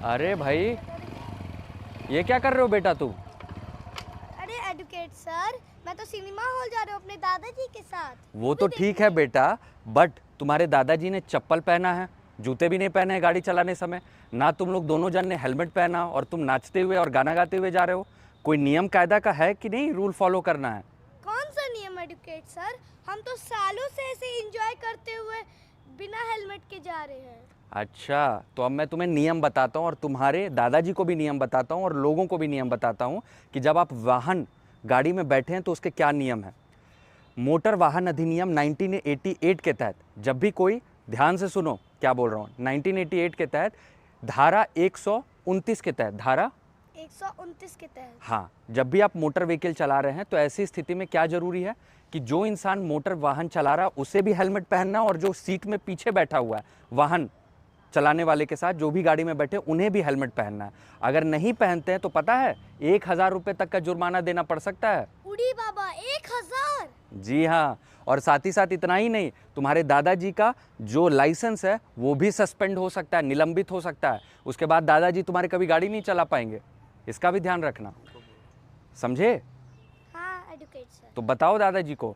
अरे भाई, ये क्या कर रहे हो बेटा तू? अरे एडवोकेट सर, मैं तो सिनेमा हॉल जा रहा हूँ अपने दादाजी के साथ। वो तो ठीक है बेटा, बट तुम्हारे दादाजी ने चप्पल पहना है, जूते भी नहीं पहने हैं गाड़ी चलाने समय, ना तुम लोग दोनों जन ने हेलमेट पहना, और तुम नाचते हुए और गाना गाते हुए जा रहे हो। कोई नियम कायदा का है कि नहीं, रूल फॉलो करना है? कौन सा नियम एडवोकेट सर? हम तो सालों से ऐसे एंजॉय करते हुए बिना हेलमेट के जा रहे हैं। अच्छा, तो अब मैं तुम्हें नियम बताता हूँ, और तुम्हारे दादाजी को भी नियम बताता हूँ, और लोगों को भी नियम बताता हूँ कि जब आप वाहन गाड़ी में बैठे हैं तो उसके क्या नियम है। मोटर वाहन अधिनियम 1988 के तहत जब भी कोई, ध्यान से सुनो क्या बोल रहा हूँ, 1988 के तहत धारा 129 के तहत, धारा 129 के तहत, हाँ, जब भी आप मोटर व्हीकल चला रहे हैं तो ऐसी स्थिति में क्या जरूरी है कि जो इंसान मोटर वाहन चला रहा है उसे भी हेलमेट पहनना, और जो सीट में पीछे बैठा हुआ है वाहन चलाने वाले के साथ जो भी गाड़ी में बैठे उन्हें भी हेलमेट पहनना है। अगर नहीं पहनते हैं तो पता है 1000 रुपये तक का जुर्माना देना पड़ सकता है। उड़ी बाबा 1000! जी हाँ, और साथ ही साथ इतना ही नहीं, तुम्हारे दादाजी का जो लाइसेंस है वो भी सस्पेंड हो सकता है, निलंबित हो सकता है। उसके बाद दादाजी तुम्हारे कभी गाड़ी नहीं चला पाएंगे, इसका भी ध्यान रखना, समझे? हाँ एडवोकेट सर। तो बताओ दादाजी को।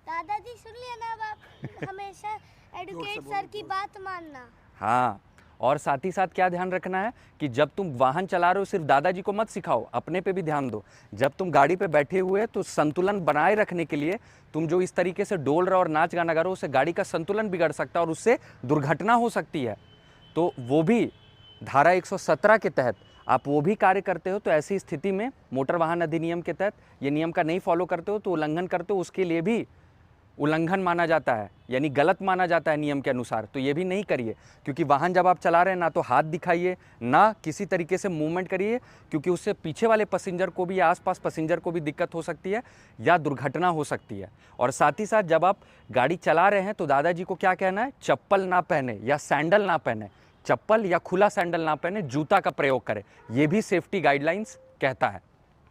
दादाजी सुन लिया ना, अब आप हमेशा एडवोकेट सर की बात मानना। हाँ, और साथ ही साथ क्या ध्यान रखना है कि जब तुम वाहन चला रहे हो सिर्फ दादाजी को मत सिखाओ, अपने पे भी ध्यान दो। जब तुम गाड़ी पे बैठे हुए तो संतुलन बनाए रखने के लिए तुम जो इस तरीके से डोल रहे हो और नाच गाना गा रहे हो, उससे गाड़ी का संतुलन बिगड़ सकता है और उससे दुर्घटना हो सकती है। तो वो भी धारा 117 के तहत आप वो भी कार्य करते हो, तो ऐसी स्थिति में मोटर वाहन अधिनियम के तहत ये नियम का नहीं फॉलो करते हो तो उल्लंघन करते हो, उसके लिए भी उल्लंघन माना जाता है, यानी गलत माना जाता है नियम के अनुसार। तो ये भी नहीं करिए, क्योंकि वाहन जब आप चला रहे हैं ना तो हाथ दिखाइए, ना किसी तरीके से मूवमेंट करिए, क्योंकि उससे पीछे वाले पैसेंजर को भी या आसपास पैसेंजर को भी दिक्कत हो सकती है या दुर्घटना हो सकती है। और साथ ही साथ जब आप गाड़ी चला रहे हैं तो दादाजी को क्या कहना है, चप्पल ना पहने या सैंडल ना पहने, चप्पल या खुला सैंडल ना पहने, जूता का प्रयोग करें, ये भी सेफ्टी गाइडलाइंस कहता है।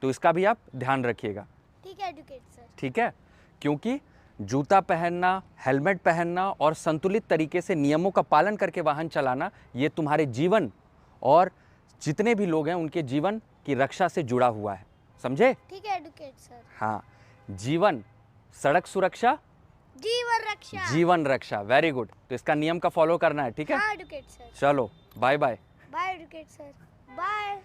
तो इसका भी आप ध्यान रखिएगा। ठीक है एडवोकेट सर। ठीक है, क्योंकि जूता पहनना, हेलमेट पहनना और संतुलित तरीके से नियमों का पालन करके वाहन चलाना, ये तुम्हारे जीवन और जितने भी लोग हैं उनके जीवन की रक्षा से जुड़ा हुआ है, समझे? ठीक है एडवोकेट सर। हाँ, जीवन, सड़क सुरक्षा, जीवन रक्षा। जीवन रक्षा, वेरी गुड। तो इसका नियम का फॉलो करना है, ठीक है? हाँ एडवोकेट सर। चलो, bye bye. Bye advocate sir. Bye.